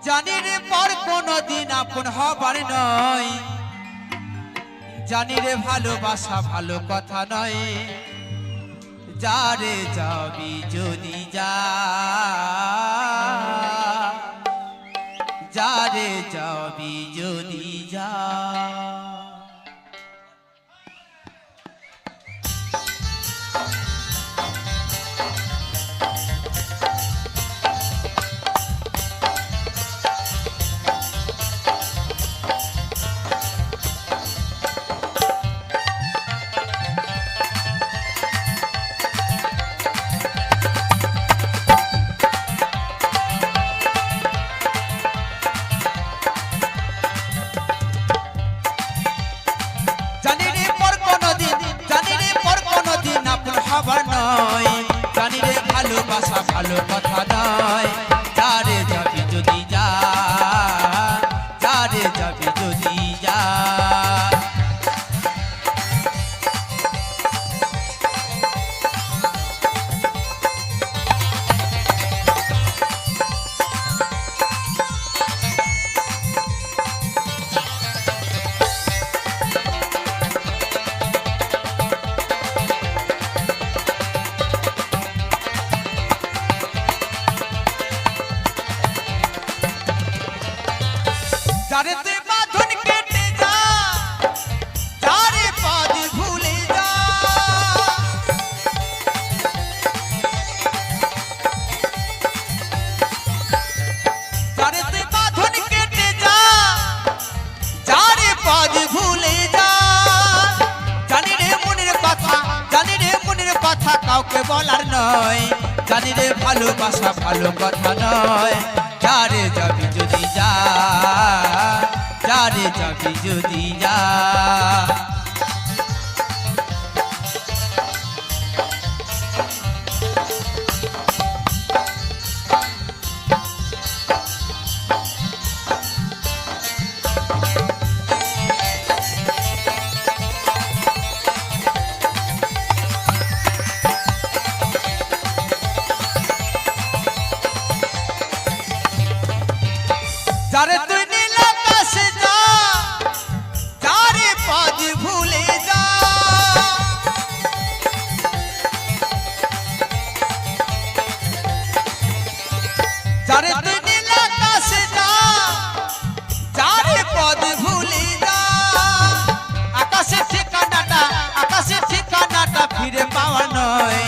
জানি রে পর কোনদিন আপন হবার নয়, জানি রে ভালোবাসা ভালো কথা নয়। যারে যাবি যদি যা, যারে যাবি যদি যা। জানি রে ভালোবাসা ভালো কথা নয়। যারে যাবি যদি যা, যারে যাবি যদি যা। যারে তে বাঁধন কেটে যা, যারে পদ ভুলে যা। যারে তে বাঁধন কেটে যা, যারে পদ ভুলে যা। জানি রে মনের কথা, জানি রে মনের কথা কাউকে বলার নয়। জানি রে ভালোবাসা ভালো কথা নয়। যারে যাবি যদি যা, যারে যাবি যদি যা। যারে তুই নীল আকাশে যা, যারে পদ ভুলে যা। যারে তুই নীল আকাশে যা, যারে পদ ভুলে যা। আকাশের ঠিকানাটা, আকাশের ঠিকানাটা ফিরে পাওয়া নয়।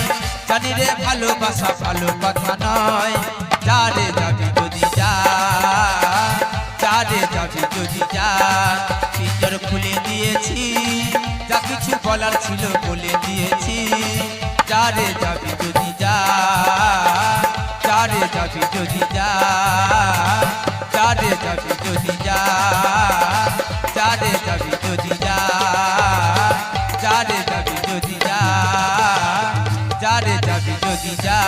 জানি রে ভালোবাসা ভালো কথা নয়। যারে যাবি যদি যা, যারে যাবি যদি যা। পিঞ্জর খুলে দিয়েছি, যা কিছু বলার ছিল বলে দিয়েছি। যারে যাবি যদি যা, যারে যাবি যদি যা। যারে যাবি যদি যা, যারে যাবি যদি যা। যারে যাবি যদি যা, যারে যাবি যদি যা।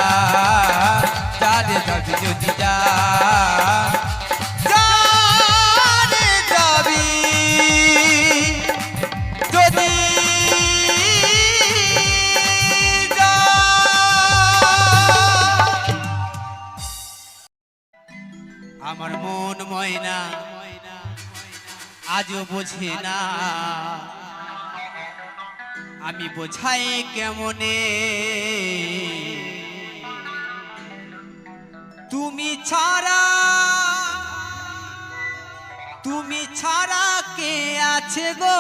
যারে যাবি যদি যা, যারে যাবি যদি যা। আমার মন ময়না আজও বোঝে না, আমি বোঝাই কেমনে। তুমি ছাড়া, তুমি ছাড়া কে আছে গো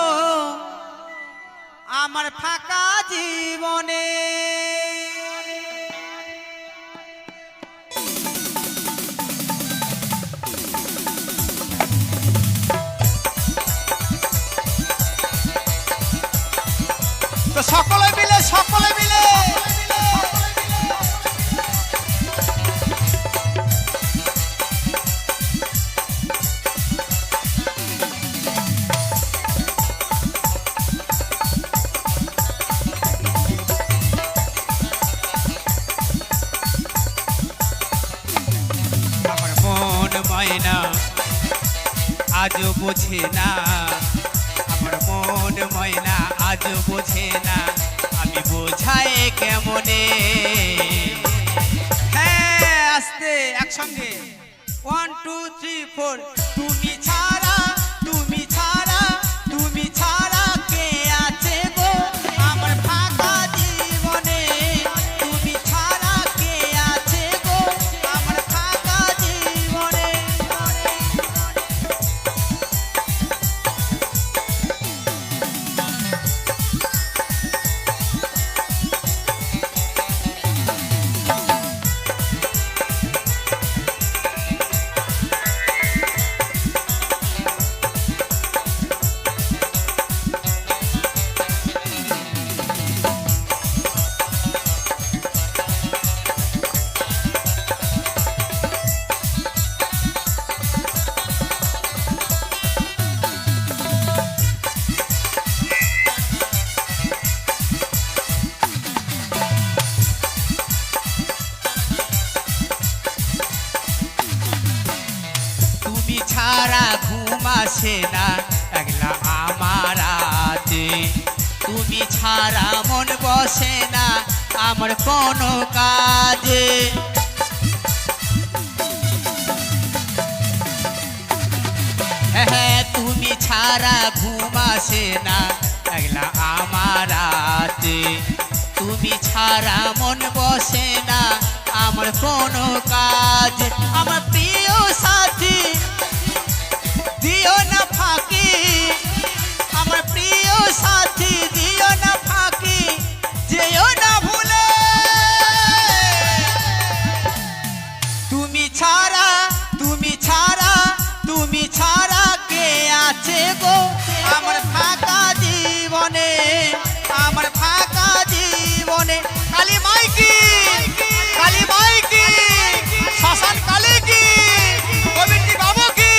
আমার ফাঁকা জীবনে। তো সকলে মিলে, সকলে মিলে ময়না আজও বোঝে না, আমার মন ময়না আজও বোঝে না, আমি বোঝাই কেমনে। হ্যাঁ আস্তে একসঙ্গে 1 2 3 4 তুমি ছাড়া তুমি ছাড়া তুমি ছাড়া কে আছে গো আমার ফাঁকা জীবনে তুমি ছাড়া কে আছে গো আমার ফাঁকা জীবনে তুমি ছাড়া ঘুম আসে না একলা আমার রাতে তুমি ছাড়া মন বসে না আমার কোনো কাজে হ্যাঁ তুমি ছাড়া ঘুম আসে না একলা আমার রাতে তুমি ছাড়া মন বসে না আমার কোনো কাজ আমার প্রিয় সাথী দিও না ফাঁকি আমার প্রিয় সাথী দিও না ফাঁকি যেও না ভুলে তুমি ছাড়া তুমি ছাড়া তুমি ছাড়া কে আছে গো আমার ফাঁকা জীবনে আমার ফাঁকা জীবনে কালী মাইকি শ্মশান কালী কি গোবিন্দ বাবু কি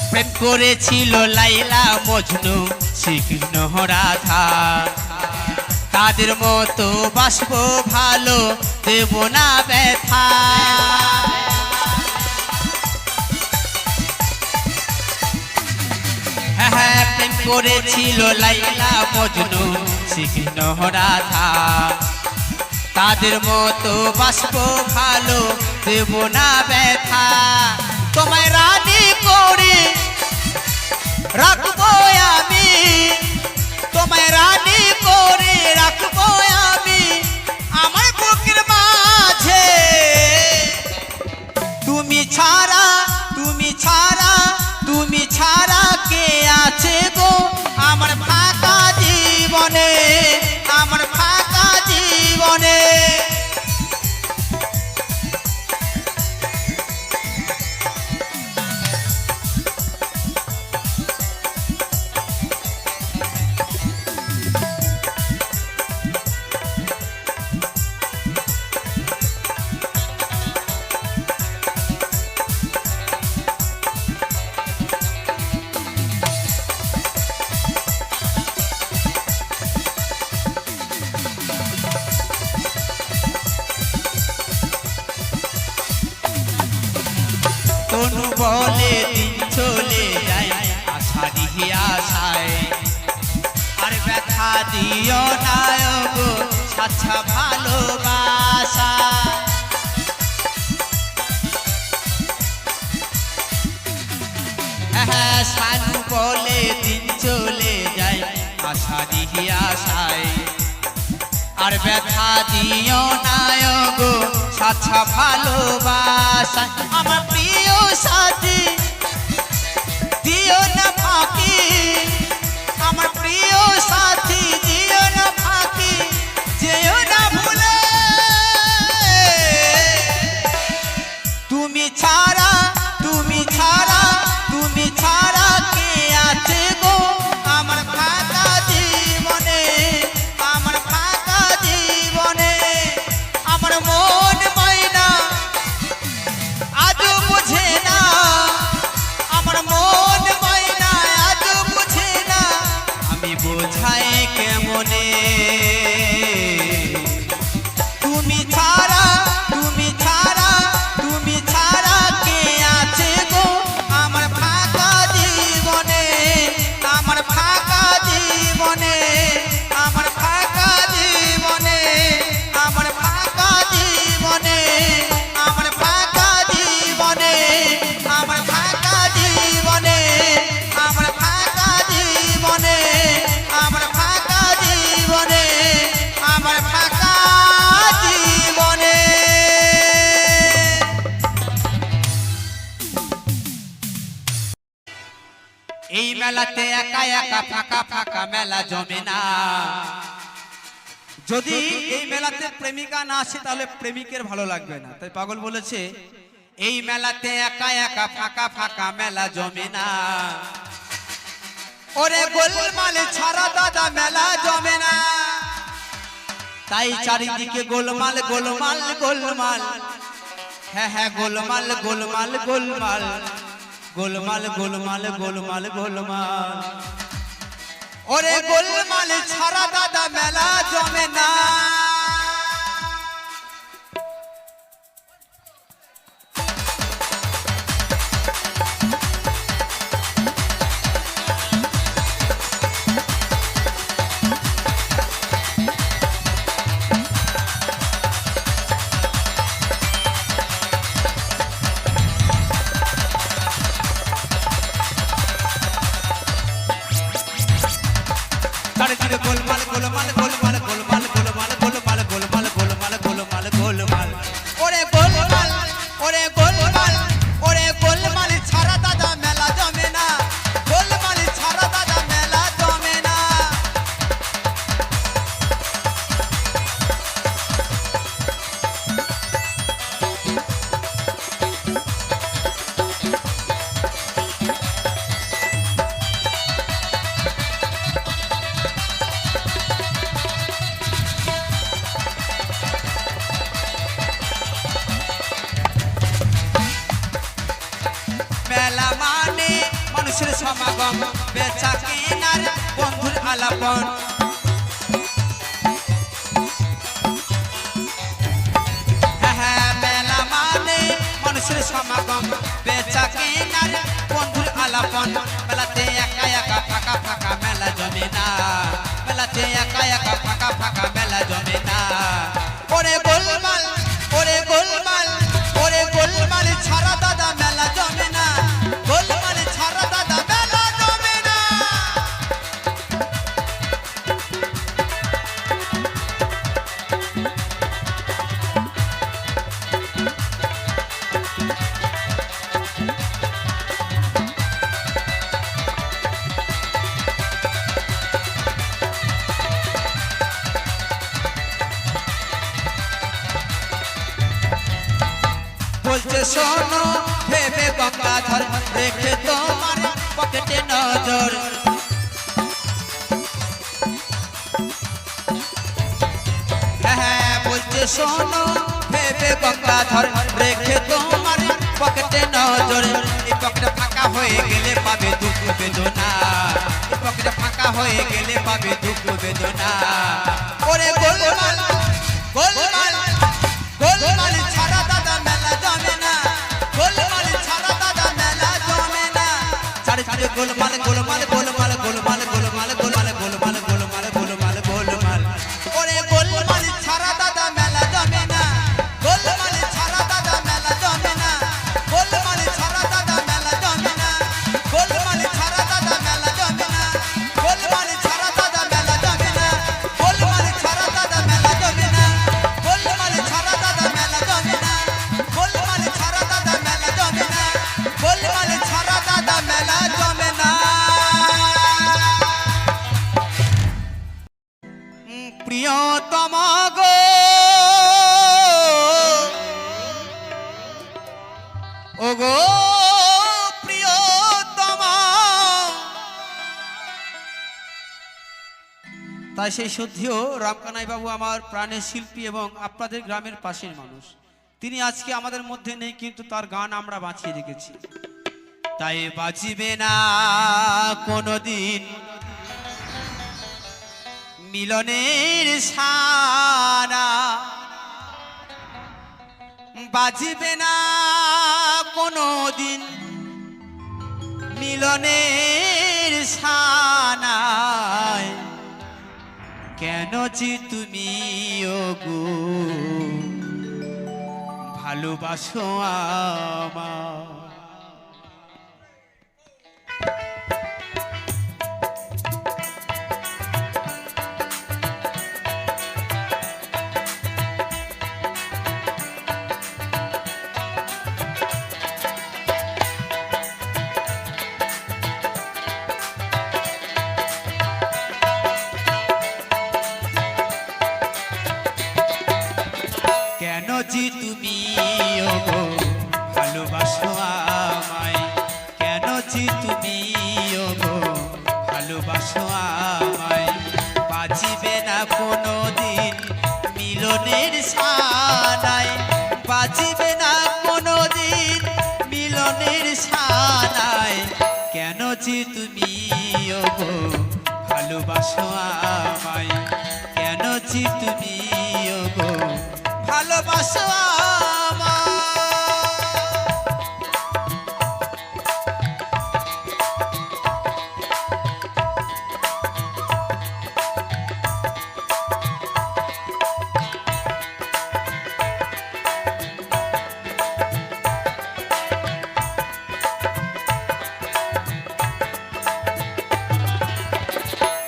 প্রেম করেছিল লাইলা মজনু শ্রীকৃষ্ণ রাধা তাদের মতো বাসবো ভালো দেব না ব্যথা হ্যাঁ প্রেম করেছিল লাইলা মজনু শ্রীকৃষ্ণ রাধা তাদের মতো বাসবো ভালো দেব না ব্যথা তোমায় রানী করে রাখবো আমি তোমায় রানী করে রাখবো আমি আমার বুকের মাঝে তুমি ছাড়া তুমি ছাড়া তুমি ছাড়া কে আছে গো আমার ফাঁকা জীবনে আমার ফাঁকা জীবনে তনু বলে দিন চলে যায় আষাঢ়ি আশায় আর ব্যথা দিও না গো আচ্ছা ভালোবাসা হ্যাঁ সানু বলে দিন চলে যায় আষাঢ়ি আশায় আর ব্যথা দিও না গো আচ্ছা ভালোবাসা আমার প্রিয় সাথী দিও না ফাঁকি আমার প্রিয় সাথী দিও না ফাঁকি যেও না ভুলে তুমি ছাড়া তুমি ছাড়া তুমি ছাড়া কে আছে গো আমার ফাঁকা জীবনে একা একা ফাঁকা ফাঁকা মেলা জমে না। যদি এই মেলাতে প্রেমিকা না আসে তাহলে প্রেমিকের ভালো লাগবে না। তাই পাগল বলেছে এই মেলাতে একা একা ফাঁকা ফাঁকা মেলা জমে না। ওরে গোলমাল ছাড়া দাদা মেলা জমে না। তাই চারিদিকে গোলমাল গোলমাল গোলমাল, হ্যাঁ হ্যাঁ গোলমাল গোলমাল গোলমাল গোলমাল গোলমাল গোলমাল গোলমাল। ওরে গোলমাল ছাড়া দাদা মেলা জমে না। গোলমাল গোলমাল গোলমাল গোলমাল গোলমাল গোলমাল গোলমাল গোলমাল গোলমাল গোলমাল। ওরে গোলমাল ওরে গোলমাল ওরে গোলমাল ছাড়া দাদা মেলা জমে না। গোলমাল ছাড়া দাদা মেলা জমে না। মেলা মানে মানুষের সমাগম, বেচা কেনার বন্ধুর আলাপন। হ্যাঁ মেলা মানে মানুষের সমাগম, বেচা কেনার বন্ধুর আলাপন। মেলাতে একা একা ফাঁকা ফাঁকা মেলা জমে না। মেলাতে একা একা ফাঁকা ফাঁকা মেলা জমে না। ওরে গোলমাল ওরে গোলমাল ওরে গোলমাল ছাড়া দাদা মেলা জমে না। গোলমাল ছাড়া দাদা মেলা জমে না। বলছে শোনো ভেবে গঙ্গাধর, রেখে তোমার পকেটে নজর। হ্যাঁ বলছে শোনো ভেবে গঙ্গাধর, রেখে তোমার পকেটে নজর। এই পকেটে ফাঁকা হয়ে গেলে পাবে দুঃখ বেদনা। এই পকেটে ফাঁকা হয়ে গেলে পাবে দুঃখ বেদনা। ওরে গোলমাল গোলমাল গোলমাল ছাড়া দাদা মেলা জমে না। গোলমাল ছাড়া দাদা মেলা জমে না। চারিদিকে গোলমাল গোলমাল গোলমাল গোলমাল গোলমাল গোলমাল গোলমাল গোলমাল গোলমাল গোলমাল। ওরে গোলমাল ছাড়া দাদা মেলা জমে না। গোলমাল ছাড়া দাদা মেলা জমে না। গোলমাল ছাড়া দাদা মেলা জমে না। গোলমাল ছাড়া দাদা মেলা জমে না। গোলমাল ছাড়া দাদা মেলা জমে না। গোলমাল ছাড়া দাদা মেলা জমে না। গোলমাল ছাড়া দাদা মেলা জমে না। গোলমাল ছাড়া দাদা মেলা জমে না। গোলমাল ছাড়া দাদা মেলা জমে না। প্রিয়তম গো ও গো প্রিয়তম। তাই সেই সত্যিও রামকানাই বাবু আমার প্রাণের শিল্পী এবং আপনাদের গ্রামের পাশের মানুষ। তিনি আজকে আমাদের মধ্যে নেই, কিন্তু তার গান আমরা বাঁচিয়ে রেখেছি। তাই বাজিবে না কোনোদিন মিলনের সানা। বাজিবে না কোনোদিন মিলনের সানায়। কেন যে তুমি ওগো ভালোবাসো আমায়। যে তুমি ওগো ভালোবাসো আমায়, কেন যে তুমি ওগো ভালোবাসো আমায়। বাজিবে না কোনোদিন মিলনের সানায়, বাজিবে না কোনোদিন মিলনের সানায়, কেন যে তুমি ওগো ভালোবাসো আমায়, কেন যে তুমি ওগো ভালোবাসো আমায়।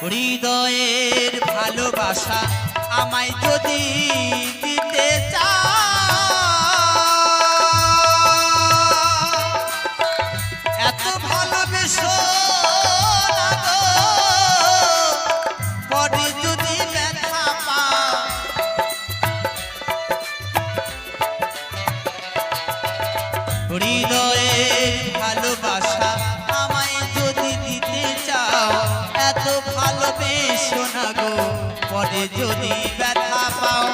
হৃদয়ের ভালোবাসা আমায় যদি দিতে চাও, এত ভালোবেসো না গো, পরে যদি ব্যথা পাও। হৃদয়ের ভালোবাসা আমায় যদি দিতে চাও, এত ভালোবেসো না গো, পরে যদি ব্যথা পাও।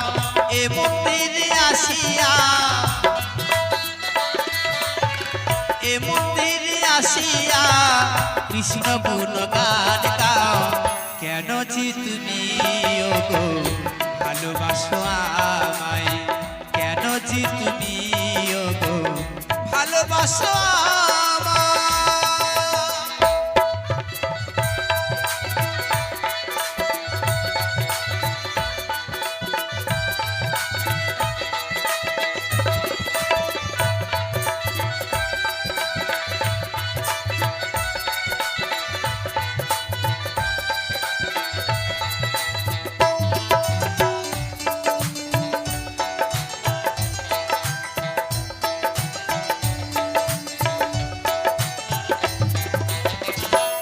এ মন্দিরে আসিয়া, এ মন্দিরে আসিয়া কৃষ্ণ গুণগান গাও, কেন যে তুমি ওগো ভালোবাসো আমায়, কেন যে তুমি ওগো ভালোবাসো আমায়।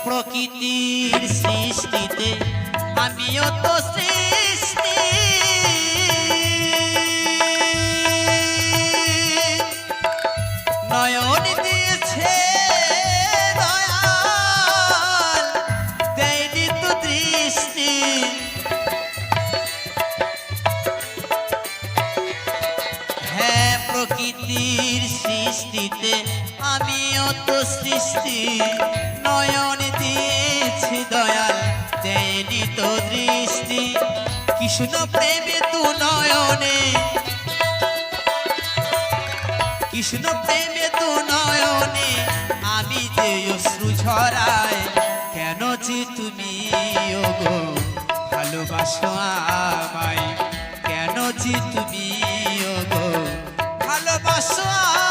প্রকৃতির সৃষ্টিতে আমিও তো সৃষ্টি, নয়ন দিয়েছে দয়াল, দেয়নি তো দৃষ্টি। হ্যাঁ প্রকৃতির সৃষ্টিতে আমিও তো সৃষ্টি, নয়ন দিয়েছে দয়াল, দেয়নি তো দৃষ্টি। কৃষ্ণ প্রেমে তু নয়নে, কৃষ্ণ প্রেমে তু নয়নে আমি যে অশ্রু ঝরাই, কেন যে তুমি ওগো ভালোবাসো আমায়, কেন যে তুমি ওগো ভালোবাসো আমায়।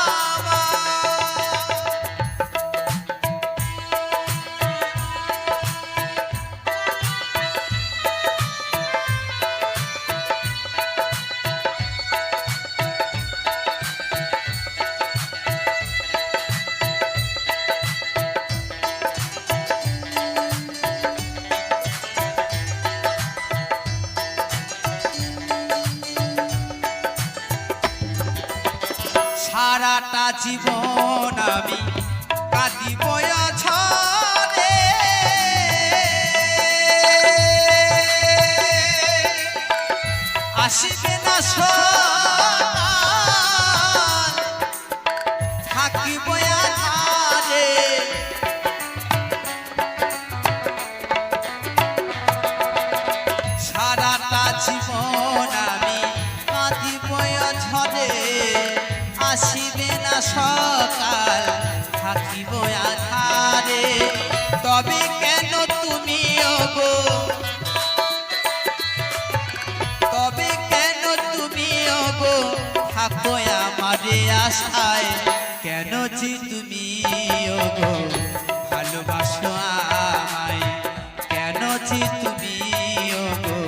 সারাটা জীবন আমি কাঁদিব আছাড়ে, আসিবে না সকাল, থাকিব আধারে। সারাটা জীবন আমি কাঁদিব আছাড়ে, আসিবে না সকাল, থাকিব আধারে। তবে কেন তুমি ওগো, তবে কেন তুমি ওগো থাকো আমারে আশায়, কেন যে তুমি ওগো ভালোবাসো আমায়, কেন যে তুমি ওগো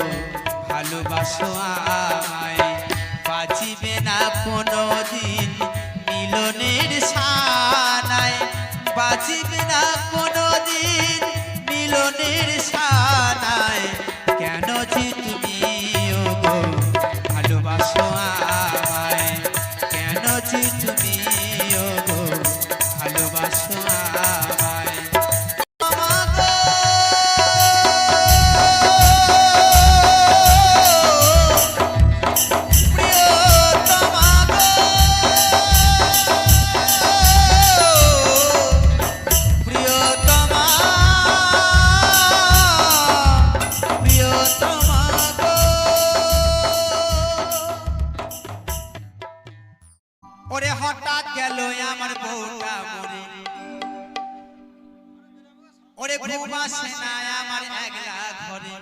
ভালোবাসো আমায়। বাজিবে না কোনোদিন মিলনের সানায়, বাজিবে না কোনোদিন মিলনের সানায়, কেন যে তুমি ওগো ভালোবাসো আমায়। গেল আমার বউটা মরে ওরে ঘুম আসে না আমার একলা ঘরে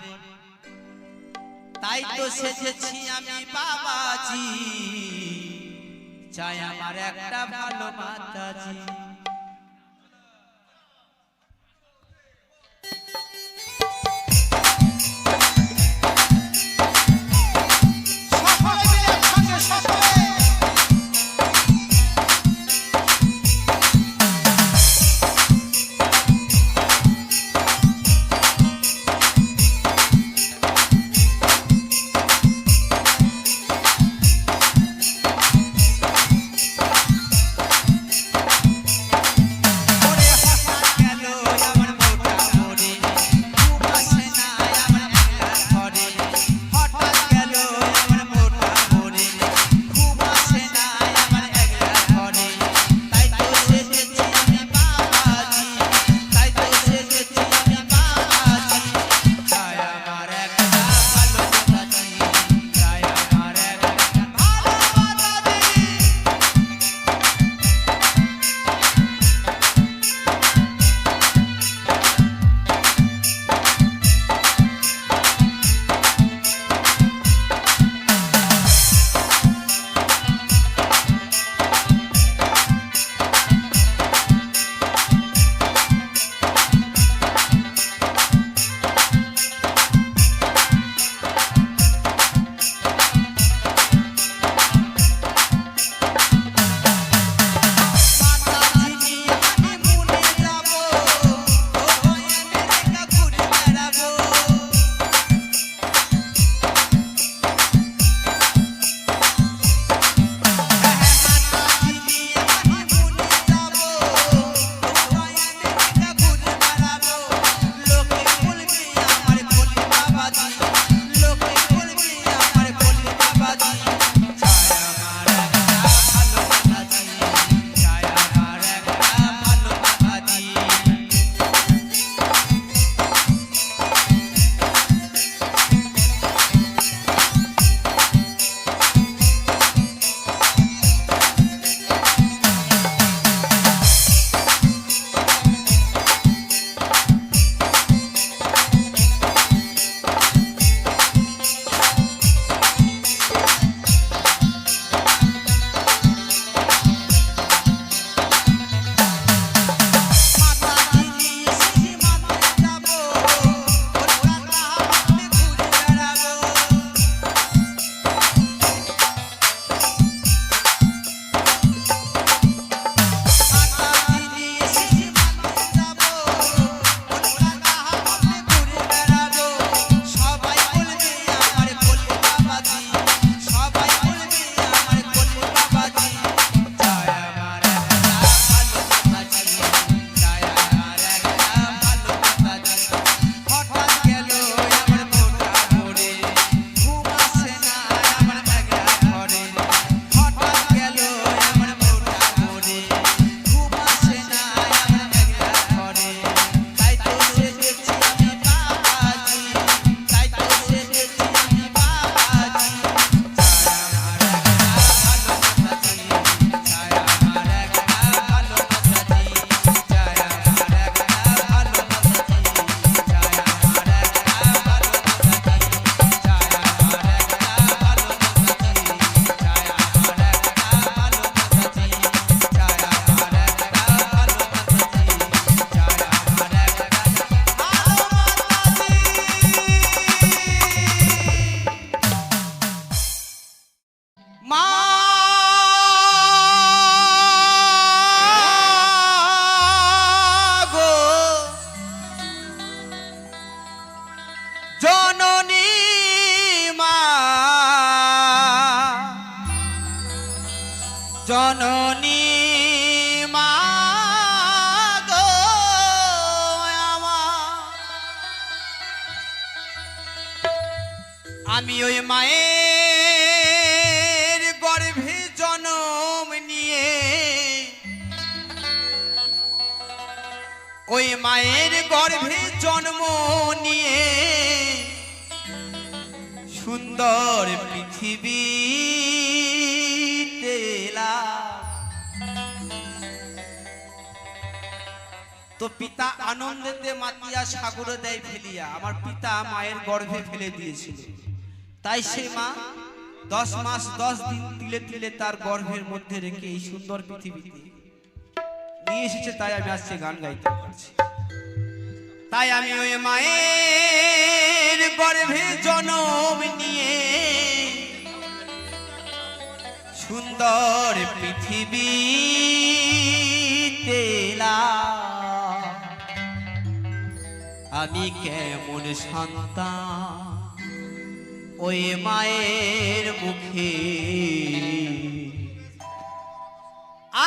তাই তো সেজেছি আমি বাবাজি চাই আমার একটা ভালো মাতাজি জননী মা গো আমি ওই মায়ের গর্ভে জন্ম নিয়ে ওই মায়ের গর্ভে জন্ম নিয়ে সুন্দর পৃথিবী তো পিতা আনন্দেতে মাতিয়া সাগরে দেয় ফেলিয়া। আমার পিতা মায়ের গর্ভে ফেলে দিয়েছিল, তাই সে মা 10 মাস 10 দিন তিলে তিলে তার গর্ভের মধ্যে রেখে এই সুন্দর পৃথিবীতে নিয়ে এসেছে। তাই আমি আজকে গান গাইতে পারছি। তাই আমি ওই মায়ের গর্ভে জন্ম নিয়ে সুন্দর পৃথিবীতে এলাম। আমি কেমন সন্তান ওই মায়ের মুখে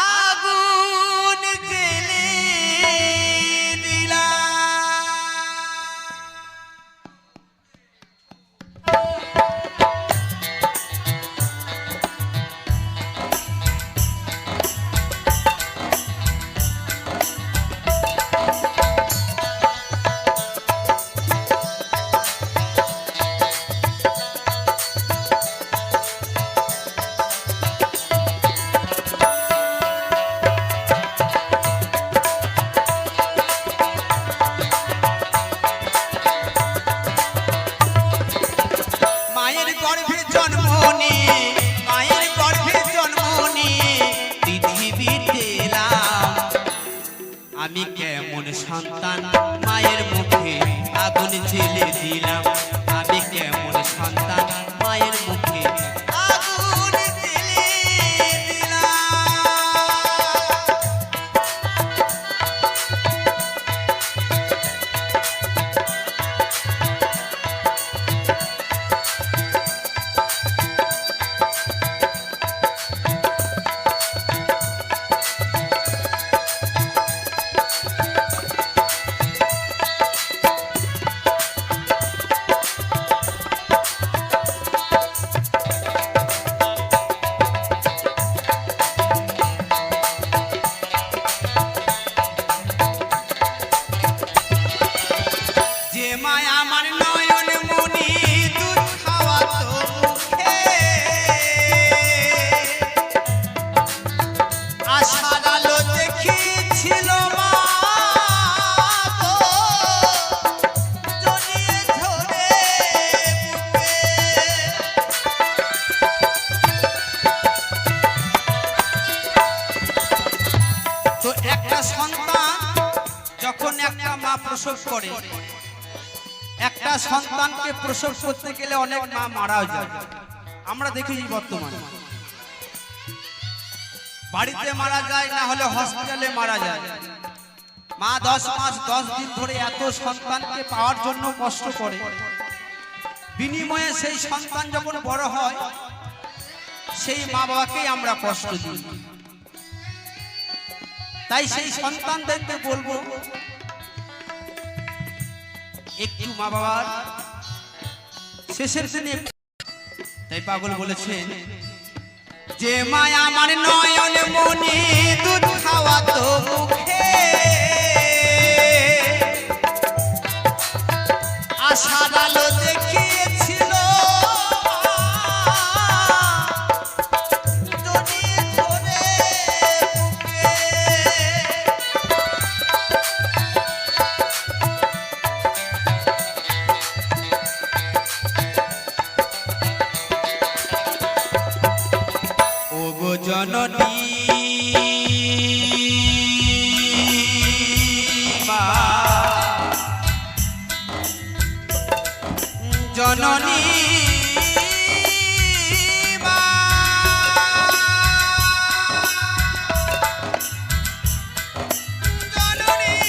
আগুন জ্বেলে দিলাম। আমি কেমন সন্তান মায়ের মুখে আগুন জ্বেলে দিলাম। আমি কেমন সন্তান মায়ের মুখে আগুন জ্বেলে দিলাম। প্রসব করে, একটা সন্তানকে প্রসব করতে গেলে অনেক মা মারাও যায়। আমরা দেখেছি বর্তমানে বাড়িতে মারা যায়, না হলে হসপিটালে মারা যায়। মা 10 মাস 10 দিন ধরে এত সন্তানকে পাওয়ার জন্য কষ্ট করে, বিনিময়ে সেই সন্তান যখন বড় হয় সেই মা বাবাকেই আমরা কষ্ট দিই। তাই সেই সন্তানদেরকে বলবো একটু মা বাবার শেষের দিনে। তাই পাগল বলেছেন যে মায়া আমার নয়ন মনি দুধ খাওয়াতো মুখে, আশার আলো দেখিয়েছিল জননী জননী জননী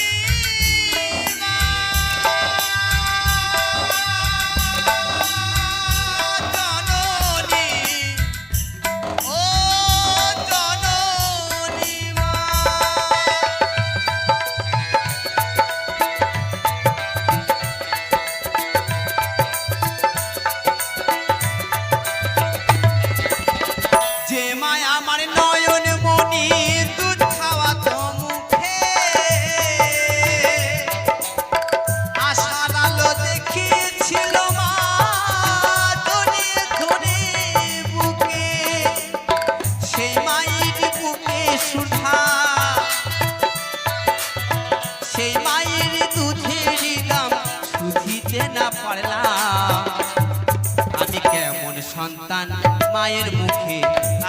সন্তান মায়ের মুখে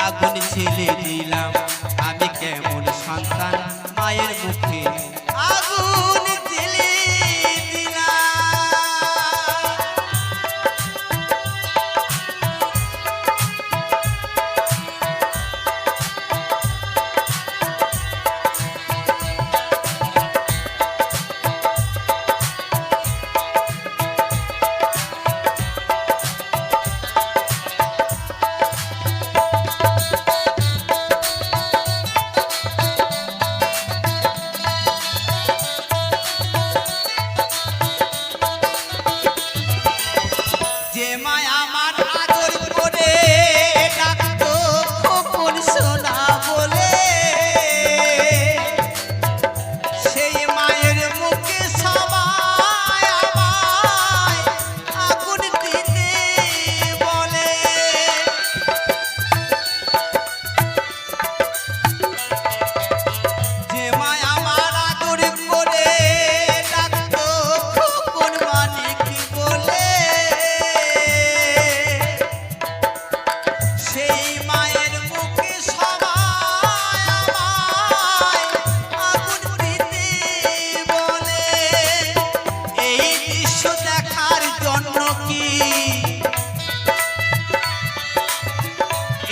আগুন ছেলে দিলাম আমি কেমন সন্তান মায়ের মুখে আগুন ছেলে দিলাম।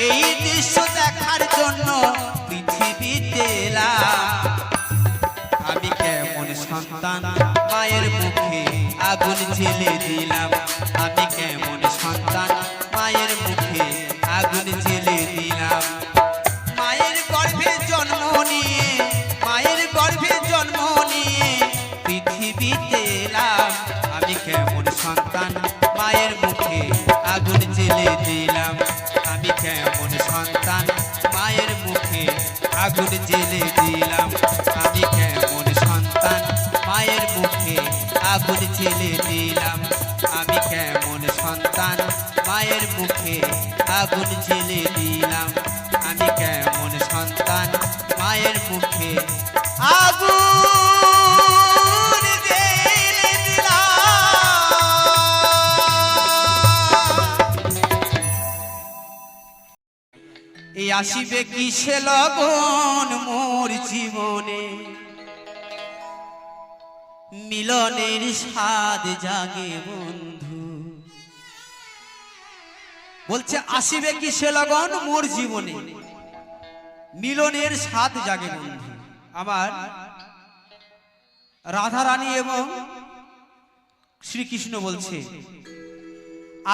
এই দৃশ্য দেখার জন্য পৃথিবীতে এলাম আমি কেমন সন্তান মায়ের মুখে আগুন জ্বেলে দিলাম আমি কেমন সন্তান মায়ের মুখে আগুন জ্বেলে দিলাম। মায়ের গর্ভে জন্ম নিয়ে মায়ের গর্ভে জন্ম নিয়ে পৃথিবীতে এলাম আমি কেমন সন্তান মায়ের মুখে আগুন জ্বেলে দিলাম আমি কেমন সন্তান মায়ের মুখে আগুন জ্বেলে দিলাম আমি কেমন সন্তান মায়ের মুখে আগুন জ্বেলে দিলাম আমি কেমন সন্তান মায়ের মুখে আগুন জ্বেলে দিলাম আমি কেমন সন্তান মায়ের মুখে আগুন জ্বেলে দিলাম। এই আসিবে কিসে লগন মোর জীবনে মিলনের স্বাদ জাগে বন্ধু বলছে আসিবে কিসে লগন মোর জীবনে মিলনের স্বাদ জাগে বন্ধু। আমার রাধারানী এবং শ্রীকৃষ্ণ বলছে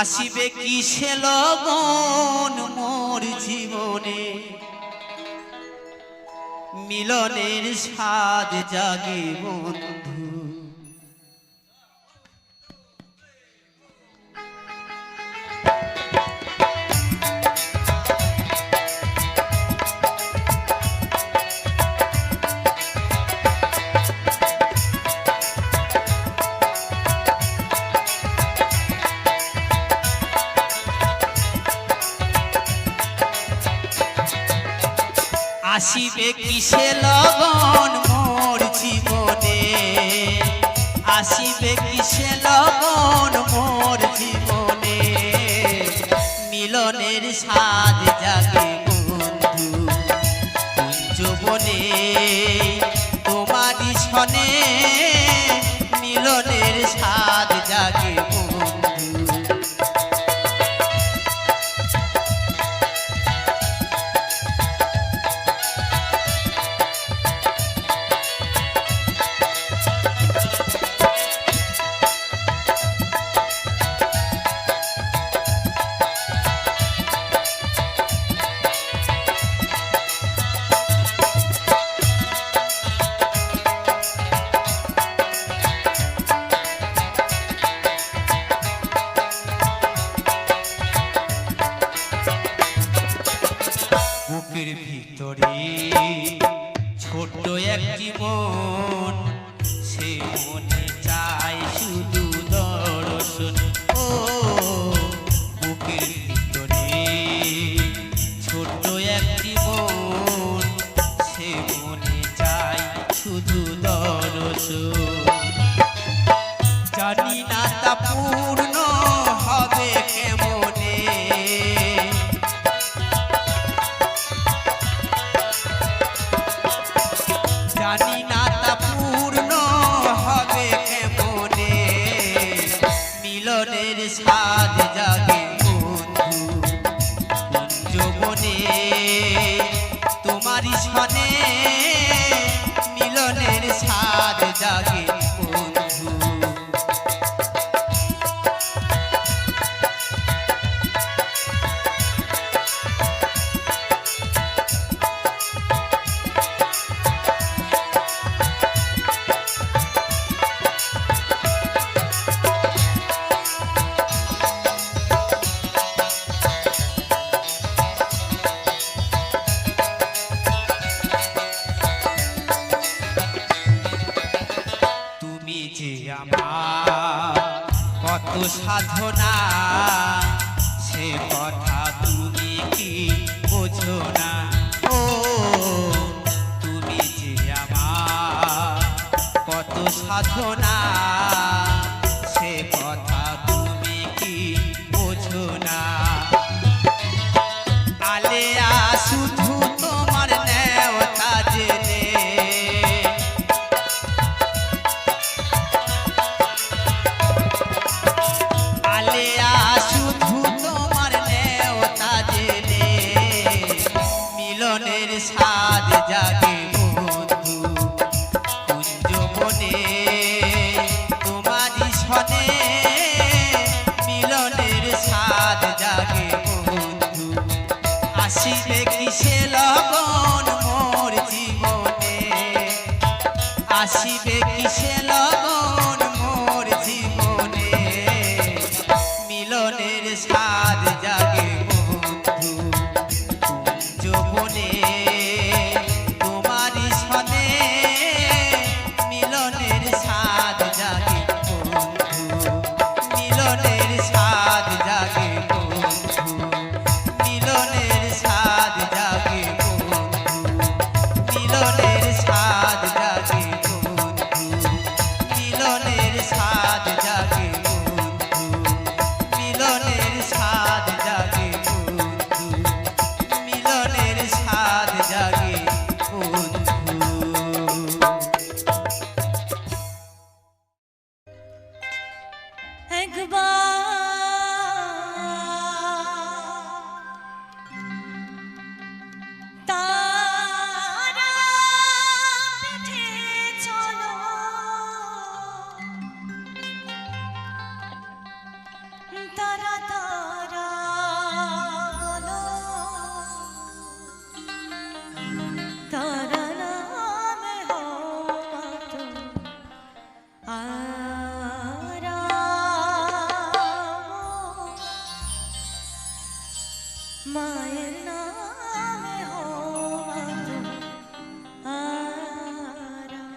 আসিবে কিসে লগন মোর জীবনে মিলনের স্বাদ জাগে বন্ধু। আসিবে কিসে লগন মোর জীবনে আসিবে কিসে লগন মোর জীবনে মিলনের স্বাদ জাগে বন্ধু কুঞ্জবনে তোমারি সনে মিলনের স্বাদ জাগে বন্ধু। বুকের ভিতরে ছোট একটি মন সে মনে চায় শুধু দর্শন ও বুকের ভিতরে ছোট একটি মন সে মনে চায় শুধু দর্শন জানি না তা পূর্ণ হবে কেমনে সাধনা সে কথা তুমি কি বোঝো না ও তুমি যে আমার কত সাধনা সে কথা তুমি কি বোঝো না আলেয়া শুধু তোমার নেওতা জেনে আলেয়া শুধু তোমার নেওতা জেনে মিলনের স্বাদ জাগে বন্ধু কুঞ্জ বনে তোমারই সনে মিলনের স্বাদ জাগে বন্ধু আসিবে কিসে লগন মোর জীবনে আসিবে কিসে লগন মোর জীবনে মিলনের স্বাদ জাগে বন্ধু কুঞ্জ বনে তোমারই সনে মিলনের স্বাদ জাগে বন্ধু মিলনের স্বাদ জাগে বন্ধু মিলনের স্বাদ জাগে বন্ধু মিলনের স্বাদ জাগে বন্ধু মিলনের স্বাদ জাগে বন্ধু মিলনের স্বাদ জাগে বন্ধু মিলনের স্বাদ জাগে বন্ধু তারা পিঠে চলো তারা তারা বলো তারা নামে হওয়া তো মায়ের নামে হওয়া তো আরাম।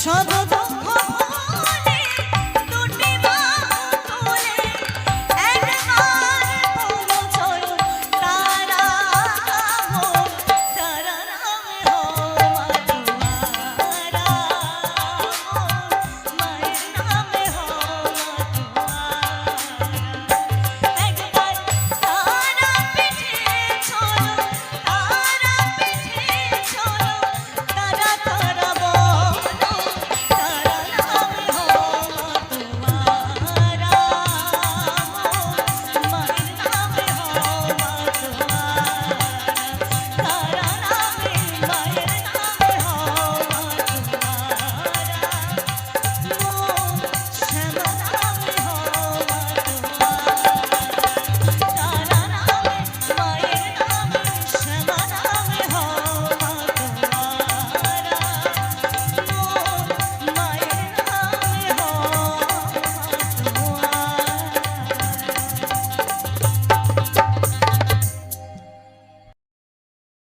সব